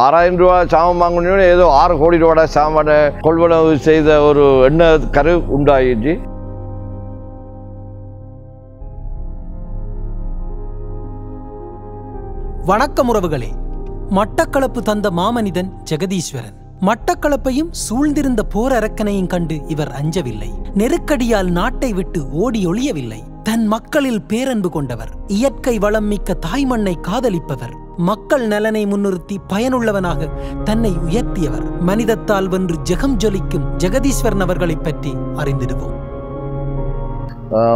6000 ரூபாய் சாமான் வாங்கணும்னு ஏதோ 6 கோடி ரூபாய் சாமானை கொள்வனவு செய்த ஒரு எண்ண கரு உண்டாயிடுச்சு. வணக்கம் உறவுகளே. மட்டக்களப்பு தந்த மாமனிதன் ஜெகதீஸ்வரன். மட்டக்களப்பையும் சூழ்ந்திருந்த போர் அரக்கனையும் கண்டு இவர் அஞ்சவில்லை. நெருக்கடியால் நாட்டை விட்டு ஓடி ஒளியவில்லை. தன் மக்களில் பேரன்பு கொண்டவர், இயற்கை வளம் மிக்க தாய்மண்ணை காதலிப்பவர், மக்கள் நலனை முன்னிறுத்தி பயனுள்ளவனாக தன்னை உயர்த்தியவர். மனிதத்தால் வென்று ஜெகம் ஜொலிக்கும் ஜெகதீஸ்வரன் அவர்களை பற்றி அறிந்திடுவோம்.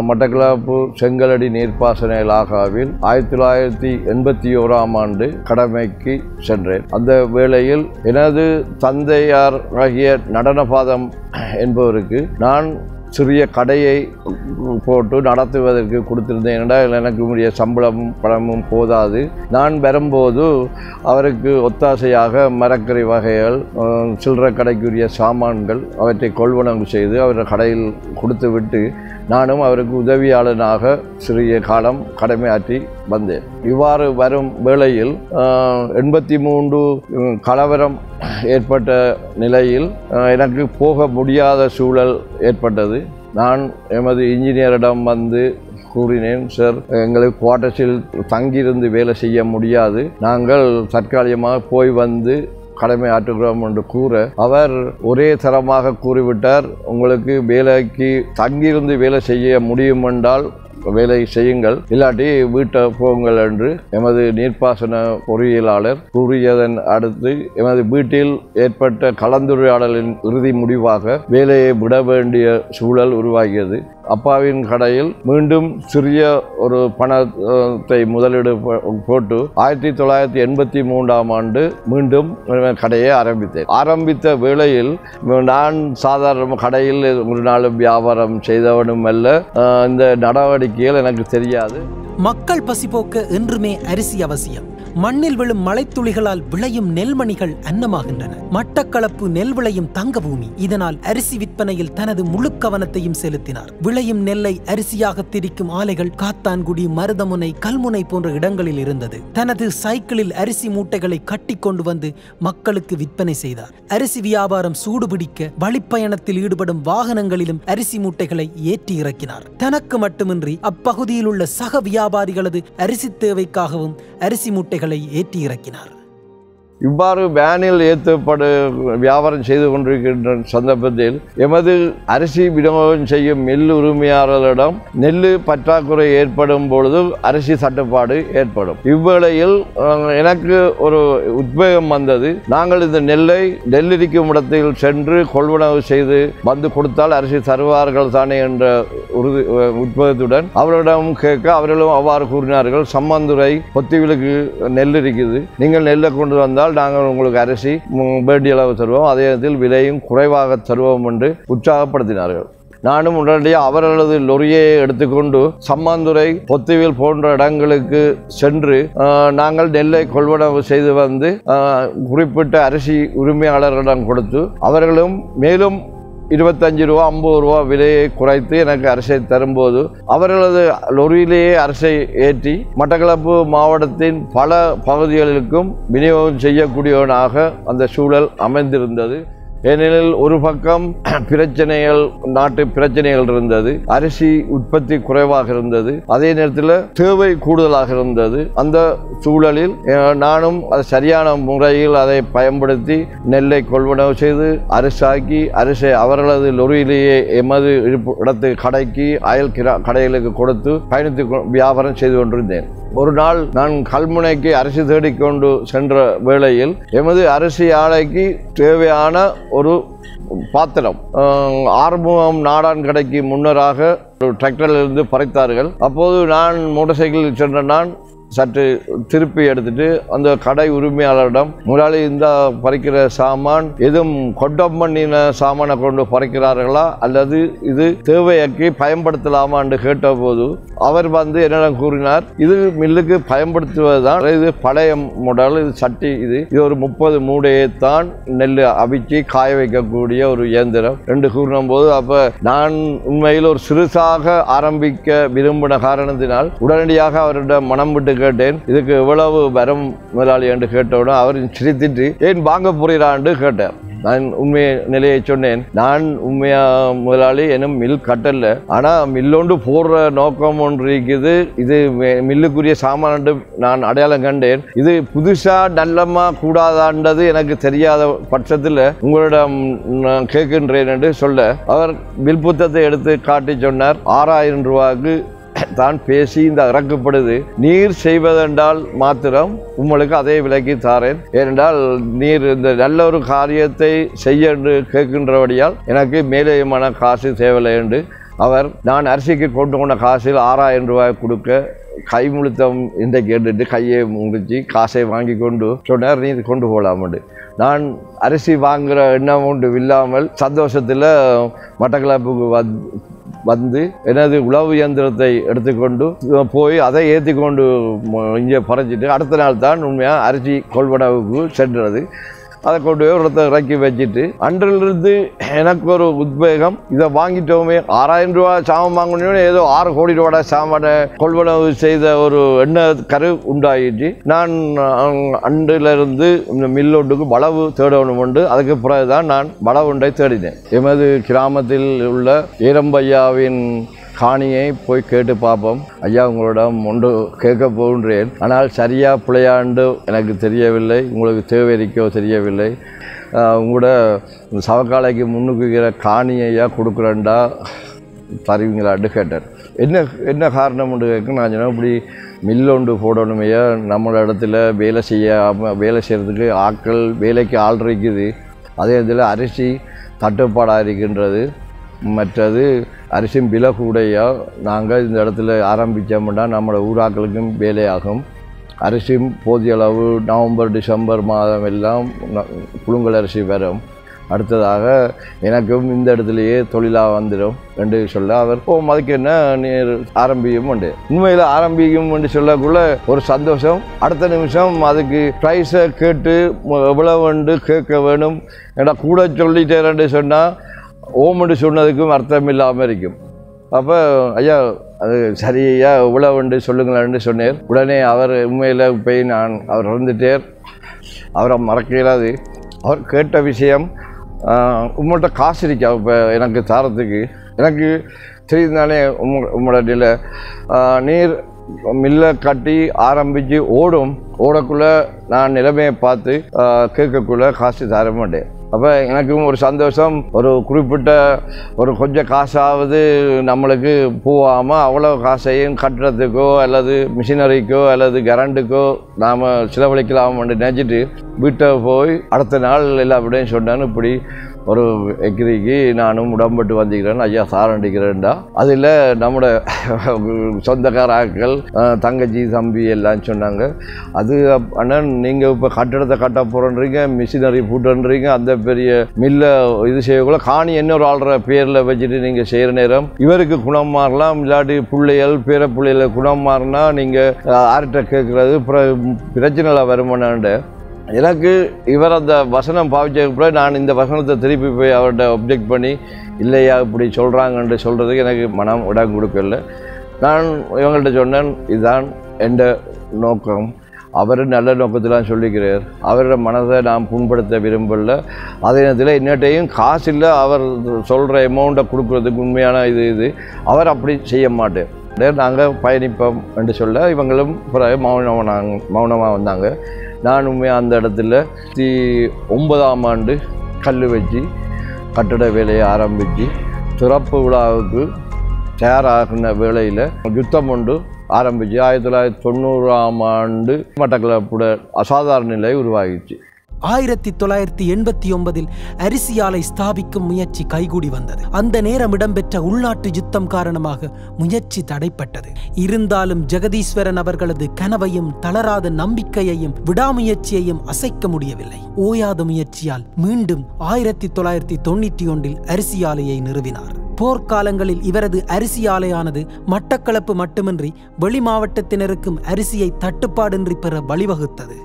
மட்டக்களப்பு செங்கலடி நீர்ப்பாசன இலாகாவில் 1981ஆம் ஆண்டு கடமைக்கு சென்றேன். அந்த வேளையில் எனது தந்தையார் ஆகிய நடனபாதம் என்பவருக்கு நான் சிறிய கடையை போட்டு நடத்துவதற்கு கொடுத்திருந்தேன். என்றால் எனக்கு உரிய சம்பளமும் பணமும் போதாது. நான் வரும்போது அவருக்கு ஒத்தாசையாக மரக்கறி வகைகள், சில்லறை கடைக்குரிய சாமான்கள் அவற்றை கொள்வனவு செய்து அவர் கடையில் கொடுத்துவிட்டு நானும் அவருக்கு உதவியாளனாக சிறிய காலம் கடமையாற்றி வந்தேன். இவ்வாறு வரும் வேளையில் 83 கலவரம் ஏற்பட்ட நிலையில் எனக்கு போக முடியாத சூழல் ஏற்பட்டது. நான் எமது இன்ஜினியரிடம் வந்து கூறினேன், சார் எங்களுக்கு குவார்ட்டர்ஸில் தங்கியிருந்து வேலை செய்ய முடியாது, நாங்கள் தற்காலிகமாக போய் வந்து கடமை ஆற்றுகிறோம் என்று கூற அவர் ஒரே தரமாக கூறிவிட்டார், உங்களுக்கு வேலைக்கு தங்கியிருந்து வேலை செய்ய முடியும் என்றால் வேலை செய்யுங்கள், இல்லாட்டி வீட்டை போங்கள் என்று எமது நீர்ப்பாசன பொறியியலாளர் கூறியதன் அடுத்து எமது வீட்டில் ஏற்பட்ட கலந்துரையாடலின் இறுதி முடிவாக வேலையை விட வேண்டிய சூழல் உருவாகியது. அப்பாவின் கடையில் மீண்டும் சிறிய ஒரு பணத்தை முதலீடு போட்டு 1983ஆம் ஆண்டு மீண்டும் கடையை ஆரம்பித்தேன். ஆரம்பித்த வேளையில் நான் சாதாரண கடையில் ஒரு நாள் வியாபாரம் செய்தவனும் அல்ல. இந்த நடவடிக்கைகள் எனக்கு தெரியாது. மக்கள் பசி போக்க என்றுமே அரிசி அவசியம். மண்ணில் விழும் மழைத்துளிகளால் விளையும் நெல்மணிகள் அன்னமாகின்றன. மட்டக்களப்பு நெல் விளையும் தங்க பூமி. இதனால் அரிசி விற்பனையில் தனது முழு கவனத்தையும் செலுத்தினார். விளையும் நெல்லை அரிசியாக திரிக்கும் ஆலைகள் காத்தான்குடி, மருதமுனை, கல்முனை போன்ற இடங்களில் இருந்தது. தனது சைக்கிளில் அரிசி மூட்டைகளை கட்டி கொண்டு வந்து மக்களுக்கு விற்பனை செய்தார். அரிசி வியாபாரம் சூடுபிடிக்க வழிப்பயணத்தில் ஈடுபடும் வாகனங்களிலும் அரிசி மூட்டைகளை ஏற்றி இறக்கினார். தனக்கு மட்டுமின்றி அப்பகுதியில் உள்ள சக வியாபாரிகளது அரிசி தேவைக்காகவும் அரிசி மூட்டைகளை ஏற்றி இறக்கினார். இவ்வாறு வேனில் ஏற்றப்படு வியாபாரம் செய்து கொண்டிருக்கின்ற சந்தர்ப்பத்தில் எமது அரிசி விநியோகம் செய்யும் மில் உரிமையாளர்களிடம் நெல் பற்றாக்குறை ஏற்படும் பொழுது அரிசி தட்டுப்பாடு ஏற்படும். இவ்வேளையில் எனக்கு ஒரு உத்வேகம் வந்தது. நாங்கள் இந்த நெல்லை நெல்லிருக்கும் இடத்தில் சென்று கொள்வனவு செய்து வந்து கொடுத்தால் அரிசி தருவார்கள் தானே என்ற உத்வேகத்துடன் அவர்களிடம் கேட்க அவர்களும் அவ்வாறு கூறினார்கள். சம்மந்துறை பொத்திவிலுக்கு நெல் இருக்குது, நீங்கள் நெல்லை கொண்டு வந்தால் நாங்கள் உங்களுக்கு அரிசி வேண்டிய அளவு தருவோம், அதே நேரத்தில் விலையும் குறைவாக தருவோம் என்று உற்சாகப்படுத்தினார்கள். நானும் உடனடியாக அவர்களது லொரியை எடுத்துக்கொண்டு சம்மாந்துறை, பொத்திவில் போன்ற இடங்களுக்கு சென்று நாங்கள் நெல்லை கொள்வனவு செய்து வந்து குறிப்பிட்ட அரிசி உரிமையாளர்களிடம் கொடுத்து அவர்களும் மேலும் 25 ரூபா 50 ரூபா விலையை குறைத்து எனக்கு அரிசியை தரும்போது அவர்களது லொரியிலேயே அரிசியை ஏற்றி மட்டக்களப்பு மாவட்டத்தின் பல பகுதிகளுக்கும் விநியோகம் செய்யக்கூடியவனாக அந்த சூழல் அமைந்திருந்தது. ஏனெனில் ஒரு பக்கம் பிரச்சனைகள், நாட்டு பிரச்சனைகள் இருந்தது, அரிசி உற்பத்தி குறைவாக இருந்தது, அதே நேரத்தில் தேவை கூடுதலாக இருந்தது. அந்த சூழலில் நானும் அது சரியான முறையில் அதை பயன்படுத்தி நெல்லை கொள்வனவு செய்து அரிசாக்கி அரிசி அவர்களது லொரியிலேயே எமது இடத்து கடைக்கு அயல் கடைகளுக்கு கொடுத்து பயணித்து வியாபாரம் செய்து கொண்டிருந்தேன். ஒரு நாள் நான் கல்முனைக்கு அரிசி தேடிக்கொண்டு சென்ற வேளையில் எமது அரிசி ஆலைக்கு தேவையான ஒரு பாத்திரம் ஆறுமுகம் நாடான் கடைக்கு முன்னராக ஒரு டிராக்டரிலிருந்து பறித்தார்கள். அப்போது நான் மோட்டார் சைக்கிளில் சென்ற நான் சற்று திருப்பி எடுத்துட்டு அந்த கடை உரிமையாளரிடம், முதலாளி இந்த பறிக்கிற சாமான் எதுவும் கொண்டம் பண்ணின சாமானை கொண்டு பறிக்கிறார்களா அல்லது இது தேவையாக்கி பயன்படுத்தலாமா என்று கேட்டபோது அவர் வந்து என்னிடம் கூறினார், இது மில்லுக்கு பயன்படுத்துவதுதான், இது பழைய மாடல், இது சட்டி, இது ஒரு 30 மூடையை தான் நெல் அவிச்சு காய வைக்கக்கூடிய ஒரு இயந்திரம் என்று கூறின போது, அப்ப நான் உண்மையில் ஒரு சிறுசாக ஆரம்பிக்க விரும்பின காரணத்தினால் உடனடியாக அவரிடம் மனம் விட்டு கேட்டேன். இதுக்கு எவ்வளவு வரும் முதலாளி என்று கேட்டவுடனே அவர் சிரித்திட்டு ஏன் வாங்க போகிறான்னு கேட்டார். நான் உண்மை நிலையை சொன்னேன். நான் உண்மையா முதலாளி எனும் மில் கட்டல, ஆனால் மில்லொண்டு போடுற நோக்கம் ஒன்று இருக்குது. இது மில்லுக்குரிய சாமான் நான் அடையாளம் கண்டேன். இது புதுசா நல்லமா கூடாதான்றது எனக்கு தெரியாத பட்சத்தில் உங்களிடம் நான் கேட்கின்றேன் என்று சொல்ல அவர் பில் புத்தகத்தை எடுத்து காட்டி சொன்னார். 6000 ரூபாய்க்கு தான் பேசி இந்த இறக்கப்படுது. நீர் செய்வதென்றால் மாத்திரம் உங்களுக்கு அதே விலைக்கு தாரேன். ஏனென்றால் நீர் இந்த நல்ல ஒரு காரியத்தை செய்ய கேட்கின்றபடியால் எனக்கு மேலேயுமான காசு தேவையில்லை என்று அவர் நான் அரிசிக்கு கொண்டு கொண்ட காசில் 6000 ரூபாய் கொடுக்க கைமுழுத்தம் இந்த கேட்டுட்டு கையை முடிச்சு காசை வாங்கி கொண்டு சொன்னார், நீ கொண்டு போகலாமண்டு. நான் அரிசி வாங்குகிற எண்ணம் ஒன்று இல்லாமல் சந்தோஷத்தில் மட்டக்களப்புக்கு வந்து எனது உழவு இயந்திரத்தை எடுத்துக்கொண்டு போய் அதை ஏற்றி கொண்டு இங்கே பறைச்சிட்டு அடுத்த நாள் தான் உண்மையாக அரிசி கொள்வனவுக்கு சென்றது. அதை கொண்டு போய் ஒருத்த இறக்கி வச்சுட்டு அன்றிலிருந்து எனக்கு ஒரு உத்வேகம், இதை வாங்கிட்டோமே 6000 ரூபா சாமான் வாங்கணும்னு ஏதோ 6 கோடி ரூபா சாமானை கொள்வனவு செய்த ஒரு எண்ண கரு உண்டாயிடுச்சு. நான் அன்றிலிருந்து இந்த மில்லொண்டுக்கு வளவு தேடணும் உண்டு. அதுக்கு பிறகுதான் நான் வளவுண்டை தேடினேன். எமது கிராமத்தில் உள்ள ஏரம்பையாவின் காணியை போய் கேட்டு பார்ப்போம். ஐயா உங்களிடம் ஒன்று கேட்க போகின்றேன், ஆனால் சரியா பிள்ளையாண்டு எனக்கு தெரியவில்லை, உங்களுக்கு தேவை இருக்கோ தெரியவில்லை. உங்களோட சவக்காலைக்கு முன்னுக்குகிற காணியையா கொடுக்குறேன்டா தருவீங்களான்னு கேட்டார். என்ன காரணம் ஒன்று கேட்க நான் சொன்னேன், இப்படி மில்லொண்டு போடணுமையா, நம்மளோட இடத்துல வேலை செய்கிறதுக்கு ஆட்கள் வேலைக்கு ஆள் இருக்குது. அதே இதில் அரிசி தட்டுப்பாடாக இருக்கின்றது. மற்றது அரிசியும் விலை கூடையா, நாங்கள் இந்த இடத்துல ஆரம்பித்தோம்னா நம்மளோட ஊராக்களுக்கும் வேலையாகும். அரிசியும் போதிய அளவு நவம்பர் டிசம்பர் மாதம் எல்லாம் புழுங்கல் அரிசி வரும். அடுத்ததாக எனக்கும் இந்த இடத்துலையே தொழிலாக வந்துடும் என்று சொல்ல அவர் அதுக்கு என்ன நீர் ஆரம்பிக்கும் உண்டு. உண்மையில் ஆரம்பிக்கும் என்று சொல்லக்குள்ள ஒரு சந்தோஷம். அடுத்த நிமிஷம் அதுக்கு ப்ரைஸை கேட்டு எவ்வளவு கேட்க வேணும் ஏன்னா கூட சொல்லிட்டேன்னு சொன்னால் ஓமென்று சொன்னதுக்கும் அர்த்தம் இல்லாமல் இருக்கும். அப்போ ஐயா அது சரியா உழவுண்டு சொல்லுங்களேன்னு சொன்னார். உடனே அவர் உண்மையில் போய் அவர் வந்துட்டார். அவரை மறக்க இயலாது. அவர் கேட்ட விஷயம், உங்கள்கிட்ட காசு இருக்கா இப்போ எனக்கு தாரத்துக்கு? எனக்கு தெரியுதுனாலே உங்களோட நீர் மில்லை கட்டி ஆரம்பித்து ஓடக்குள்ளே நான் நிலைமையை பார்த்து கேட்கக்குள்ளே காசு தர மாட்டேன். அப்போ எனக்கும் ஒரு சந்தோஷம், ஒரு குறிப்பிட்ட ஒரு கொஞ்சம் காசாவது நம்மளுக்கு போகாமல் அவ்வளோ காசையும் கட்டுறதுக்கோ அல்லது மிஷினரிக்கோ அல்லது கரண்ட்டுக்கோ நாம் செலவழிக்கலாம்னு நினச்சிட்டு வீட்டை போய் அடுத்த நாள் எல்லா விடையும் சொன்னான்னு இப்படி ஒரு எக்கிரிக்கு நானும் உடம்பட்டு வந்துக்கிறேன் ஐயா சாரண்டிக்கிறேன்டா. அதில் நம்மளோட சொந்தக்காராக்கள் தங்கச்சி தம்பி எல்லாம் சொன்னாங்க, அது அண்ணன் நீங்கள் இப்போ கட்டடத்தை கட்ட போகிறன்றீங்க, மிஷினரி போட்டுன்றீங்க, அந்த பெரிய மில்லை இது செய்யக்குள்ள காணி இன்னொரு ஆள்ற பேரில் வச்சுட்டு நீங்கள் செய்கிற நேரம் இவருக்கு குணம் மாறலாம், இல்லாட்டி பிள்ளைகள் பேர பிள்ளைகளை குணம் மாறினா நீங்கள் யார்கிட்ட கேட்குறது பிரச்சனை வருமானான்ட்டு. எனக்கு இவர் அந்த வசனம் பாவிச்சதுக்கு நான் இந்த வசனத்தை திருப்பி போய் அவர்கிட்ட ஒப்ஜெக்ட் பண்ணி இல்லையா இப்படி சொல்கிறாங்கன்ட்டு சொல்கிறதுக்கு எனக்கு மனம் இடம் கொடுக்கல. நான் இவங்கள்ட்ட சொன்னேன், இதுதான் எந்த நோக்கம். அவர் நல்ல நோக்கத்திலாம் சொல்லிக்கிறார். அவரோட மனதை நாம் புண்படுத்த விரும்பல. அதே நேரத்தில் இன்னட்டையும் காசு இல்லை, அவர் சொல்கிற அமௌண்ட்டை கொடுக்குறதுக்கு உண்மையான இது அவர் அப்படி செய்ய மாட்டேன். நாங்கள் பயணிப்போம் என்று சொல்ல இவங்களும் பிறகு மௌனமாக வந்தாங்க. நான் உண்மையாக அந்த இடத்துல 2009ஆம் ஆண்டு கல் வச்சு கட்டட வேலையை ஆரம்பித்து திறப்பு விழாவுக்கு தயாராகின வேளையில் யுத்தம் ஒன்று ஆரம்பித்து 1990ஆம் ஆண்டு மட்டக்களப்புட அசாதாரண நிலை உருவாகிச்சு. 1989 அரிசி ஆலை ஸ்தாபிக்கும் முயற்சி கைகூடி வந்தது. அந்த நேரம் இடம்பெற்ற உள்நாட்டு யுத்தம் காரணமாக முயற்சி தடைப்பட்டது. இருந்தாலும் ஜெகதீஸ்வரன் அவர்களது கனவையும் தளராத நம்பிக்கையையும் விடாமுயற்சியையும் அசைக்க முடியவில்லை. ஓயாத முயற்சியால் மீண்டும் 1991 அரிசி ஆலையை நிறுவினார். போர்க்காலங்களில் இவரது அரிசி ஆலையானது மட்டக்களப்பு மட்டுமின்றி வெளி மாவட்டத்தினருக்கும் அரிசியை தட்டுப்பாடின்றி பெற வழிவகுத்தது.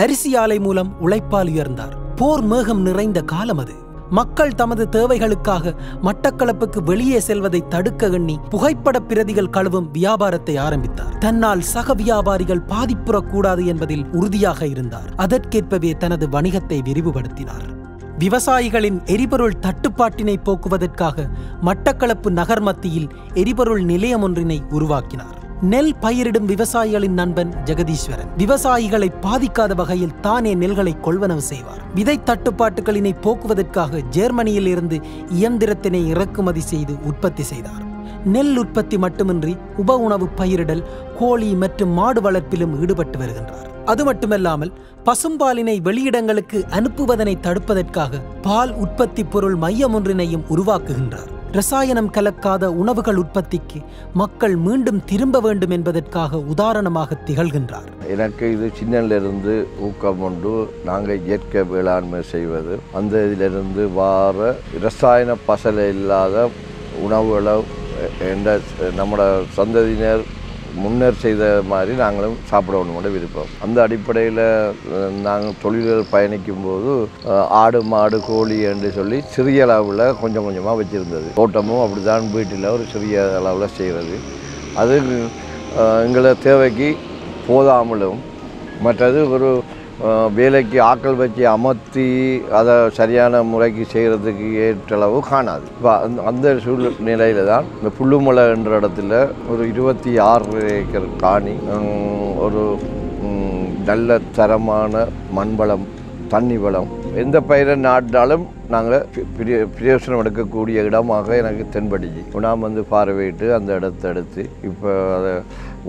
அரிசி ஆலை மூலம் உழைப்பால் உயர்ந்தார். போர் மேகம் நிறைந்த காலம் அது. மக்கள் தமது தேவைகளுக்காக மட்டக்களப்புக்கு வெளியே செல்வதை தடுக்க எண்ணி புகைப்பட பிரதிகள் கழுவும் வியாபாரத்தை ஆரம்பித்தார். தன்னால் சக வியாபாரிகள் பாதிப்புறக்கூடாது என்பதில் உறுதியாக இருந்தார். அதற்கேற்பவே தனது வணிகத்தை விரிவுபடுத்தினார். விவசாயிகளின் எரிபொருள் தட்டுப்பாட்டினை போக்குவதற்காக மட்டக்களப்பு நகர் மத்தியில் எரிபொருள் நிலையம் ஒன்றினை உருவாக்கினார். நெல் பயிரிடும் விவசாயிகளின் நண்பன் ஜெகதீஸ்வரன் விவசாயிகளை பாதிக்காத வகையில் தானே நெல்களை கொள்வனவு செய்வார். விதை தட்டுப்பாட்டுகளினை போக்குவதற்காக ஜெர்மனியில் இருந்து இயந்திரத்தினை இறக்குமதி செய்து உற்பத்தி செய்தார். நெல் உற்பத்தி மட்டுமின்றி உப உணவு பயிரிடல், கோழி மற்றும் மாடு வளர்ப்பிலும் ஈடுபட்டு வருகின்றார். அது மட்டுமல்லாமல் பசும்பாலினை வெளியிடங்களுக்கு அனுப்புவதனை தடுப்பதற்காக பால் உற்பத்தி பொருள் மையம் ஒன்றினையும் உருவாக்குகின்றார். ரசாயனம் கலக்காத உணவுகள் உற்பத்திக்கு மக்கள் மீண்டும் திரும்ப வேண்டும் என்பதற்காக உதாரணமாக திகழ்கின்றார். எனக்கு இது சின்னலிருந்து ஊக்கம் கொண்டு நாங்கள் இயற்கை வேளாண்மை செய்வது, அந்த இதிலிருந்து வார ரசாயன பசலை இல்லாத உணவுகளை என்ற நம்மளோட சந்ததியினர் முன்னர் செய்த மாதிரி நாங்களும் சாப்பிடணும்னு விருப்பம். அந்த அடிப்படையில் நாங்கள் தொழில்கள் பயணிக்கும் போது ஆடு மாடு கோழி என்று சொல்லி சிறிய அளவில் கொஞ்சம் கொஞ்சமாக வச்சுருந்தது. தோட்டமும் அப்படி தான் வீட்டில் ஒரு சிறிய அளவில் செய்கிறது. அது எங்களை தேவைக்கு போதாமலும் மற்றது ஒரு வேலைக்கு ஆக்கள் வச்சு அமர்த்தி அதை சரியான முறைக்கு செய்கிறதுக்கு ஏற்றளவு காணாது. இப்போ அந்த சூழ்நிலையில் தான் இந்த புல்லுமலை என்ற இடத்துல ஒரு 26 ஏக்கர் காணி, ஒரு நல்ல தரமான மண்வளம், தண்ணி வளம், எந்த பயிரை நாட்டாலும் நாங்கள் பிரயோசனம் எடுக்கக்கூடிய இடமாக எனக்கு தென்படுச்சு. நாம் பார்வையிட்டு அந்த இடத்த எடுத்து இப்போ அதை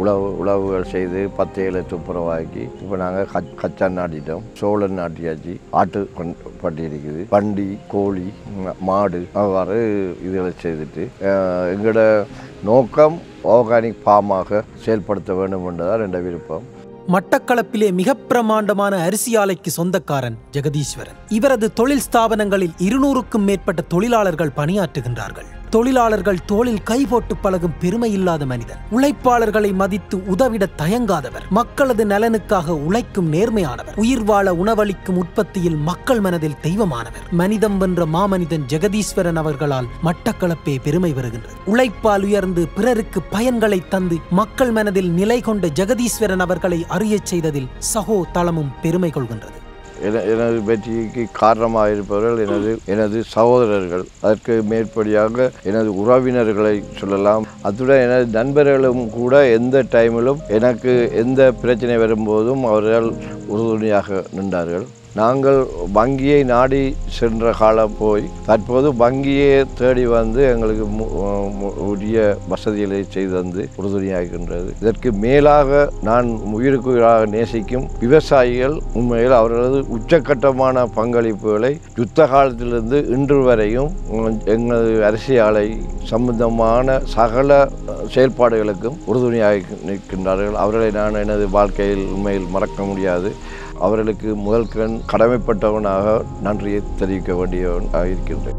உழவுகள் செய்து 10 துப்புரவாக்கி இப்போ நாங்கள் கச்சான் நாட்டிட்டோம், சோழன் நாட்டியாச்சு, ஆட்டு பட்டி இருக்குது, பண்டி கோழி மாடு அவ்வாறு இதுகளை செய்துட்டு எங்களோட நோக்கம் ஆர்கானிக் ஃபார்மாக செயல்படுத்த வேண்டும் என்றதான் என்ற விருப்பம். மட்டக்களப்பிலே மிக பிரமாண்டமான அரிசி ஆலைக்கு சொந்தக்காரன் ஜெகதீஸ்வரன். இவரது தொழில் ஸ்தாபனங்களில் 200க்கும் மேற்பட்ட தொழிலாளர்கள் பணியாற்றுகின்றார்கள். தொழிலாளர்கள் தோளில் கை போட்டு பழகும் பெருமை இல்லாத மனிதன். உழைப்பாளர்களை மதித்து உதவிட தயங்காதவர். மக்களது நலனுக்காக உழைக்கும் நேர்மையானவர். உயிர் வாழ உணவளிக்கும் உற்பத்தியில் மக்கள் மனதில் தெய்வமானவர். மனிதம் வென்ற மாமனிதன் ஜெகதீஸ்வரன் அவர்களால் மட்டக்களப்பே பெருமை வருகின்றது. உழைப்பால் உயர்ந்து பிறருக்கு பயன்களை தந்து மக்கள் மனதில் நிலை கொண்ட ஜெகதீஸ்வரன் அவர்களை அறியச் செய்ததில் சகோ தளமும் பெருமை கொள்கின்றது. எனது வெற்றிக்கு காரணமாக இருப்பவர்கள் எனது சகோதரர்கள், அதற்கு மேற்படியாக எனது உறவினர்களை சொல்லலாம். அத்துடன் எனது நண்பர்களும் கூட எந்த டைமிலும் எனக்கு எந்த பிரச்சனை வரும்போதும் அவர்கள் உறுதுணையாக நின்றார்கள். நாங்கள் வங்கியை நாடி சென்ற காலம் போய் தற்போது வங்கியை தேடி வந்து எங்களுக்கு உரிய வசதிகளை செய்து தந்து உறுதுணையாகின்றது. இதற்கு மேலாக நான் உயிருக்கு உயிராக நேசிக்கும் விவசாயிகள் உண்மையில் அவர்களது உச்சக்கட்டமான பங்களிப்புகளை யுத்த காலத்திலிருந்து இன்று வரையும் எங்களது அரிசி ஆலை சம்பந்தமான சகல செயல்பாடுகளுக்கும் உறுதுணையாக நிற்கின்றார்கள். அவர்களை நான் எனது வாழ்க்கையில் உண்மையில் மறக்க முடியாது. அவர்களுக்கு முதல் கடமைப்பட்டவனாக நன்றியை தெரிவிக்க வேண்டியவனாக இருக்கின்றேன்.